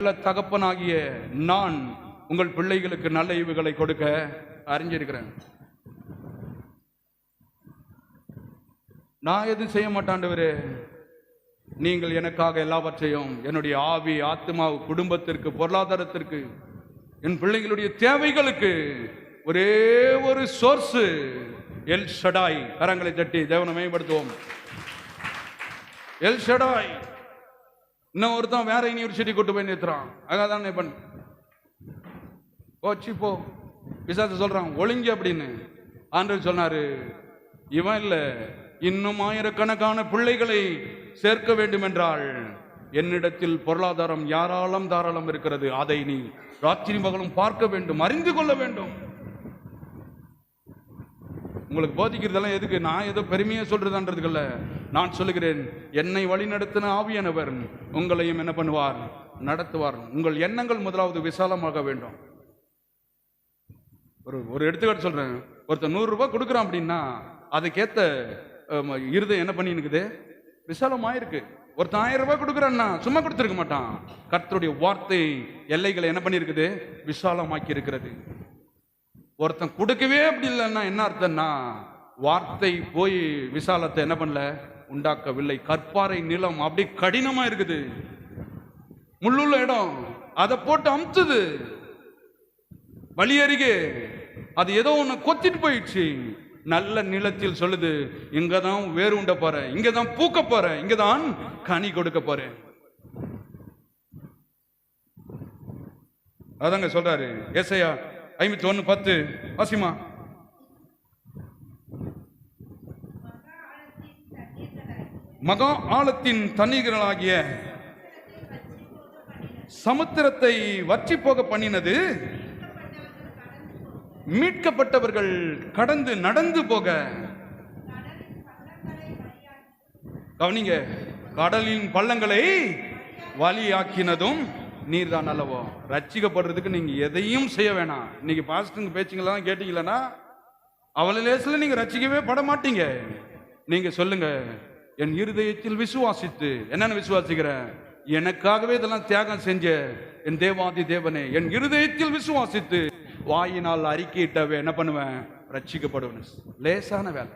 நல்ல தகப்பனாகிய நான் உங்கள் பிள்ளைகளுக்கு நல்ல ஈவுகளை கொடுக்க அறிஞ்சிருக்கிறேன். நான் எதுவும் செய்ய மாட்டாண்டவரே, நீங்கள் எனக்காக எல்லாவற்றையும் என்னுடைய ஆவி, ஆத்மா, குடும்பத்திற்கு, பொருளாதாரத்திற்கு, என் பிள்ளைகளுடைய தேவைகளுக்கு ஒரே ஒரு சோர்ஸ் எல் ஷடாய். கரங்களை தட்டி தேவனை மேம்படுத்துவோம். எல் ஷடாய். இன்னும் ஒருத்தன் வேற யூனிவர்சிட்டி கூட்டு போய் நிறுத்துறான். அதான் பண்ண போச்சு போ பிசாசு சொல்றான் ஒழுங்கி அப்படின்னு. ஆண்டவர் சொன்னாரு, இவன் இல்ல, இன்னும் ஆயிரக்கணக்கான பிள்ளைகளை சேர்க்க வேண்டும் என்றால் என்னிடத்தில் பொருளாதாரம் யாராலும் தாராளம் இருக்கிறது. அதை நீ ராத்திரி பகலும் பார்க்க வேண்டும், அறிந்து கொள்ள வேண்டும். உங்களுக்கு போதிக்கிறதெல்லாம் எதுக்கு? நான் ஏதோ பெருமையா சொல்றதுன்றதுக்கல்ல. நான் சொல்லுகிறேன், என்னை வழி நடத்தின ஆவியானவர் உங்களையும் என்ன பண்ணுவார்? நடத்துவார். உங்கள் எண்ணங்கள் முதலாவது விசாலமாக வேண்டும். ஒரு எடுத்துக்காட்டு சொல்றேன். ஒருத்தர் 100 ரூபாய் கொடுக்குறான் அப்படின்னா அதுக்கேத்த இருதயம் என்ன பண்ணி இருக்குது? விசாலமாயிருக்கு. ஒருத்தர் 1000 ரூபாய் கொடுக்குறான்னா சும்மா கொடுத்துருக்க மாட்டான். கர்த்தருடைய வார்த்தை எல்லைகளை என்ன பண்ணி இருக்குது? விசாலமாக்கி இருக்கிறது. ஒருத்தன் கொடுக்கவே அப்படி இல்லைன்னா என்ன அர்த்தம்னா, வார்த்தை போய் விசாலத்தை என்ன பண்ணல? உண்டாக்கவில்லை. கற்பாறை நிலம் அப்படி கடினமா இருக்குது, முள்ளுள்ள இடம், அதை போட்டு அமுத்துது. வழி அருகே அது ஏதோ ஒண்ணு கொத்திட்டு போயிடுச்சு. நல்ல நிலத்தில் சொல்லுது, இங்கதான் வேறு உண்ட போறேன், இங்கதான் பூக்க போறேன், இங்கதான் கனி கொடுக்க போறேன். அதாங்க சொல்றாரு ஏசாயா 51:10. வாசிமா. மகா ஆழத்தின் தண்ணீர்களாகிய சமுத்திரத்தை வற்றி போக பண்ணினது, மீட்கப்பட்டவர்கள் கடந்து நடந்து போக. கவனிங்க, கடலின் பள்ளங்களை வழியாக்கினதும் நீர் தான் அல்லவோ. ரட்சிக்கப்படுறதுக்கு நீங்க எதையும் செய்ய வேணாம். இன்னைக்கு பாஸ்டருங்க பேச்சுங்களெல்லாம் கேட்டீங்களா, அவளை லேசில் நீங்க ரட்சிக்கவே பட மாட்டீங்க. நீங்க சொல்லுங்க, என் இருதயத்தில் விசுவாசித்து. என்னன்னு விசுவாசிக்கிறேன்? எனக்காகவே இதெல்லாம் தியாகம் செஞ்ச என் தேவாதி தேவனே, என் இருதயத்தில் விசுவாசித்து வாயினால் அறிக்கையிட்டவே என்ன பண்ணுவேன்? ரட்சிக்கப்படுவேன். லேசான வேலை.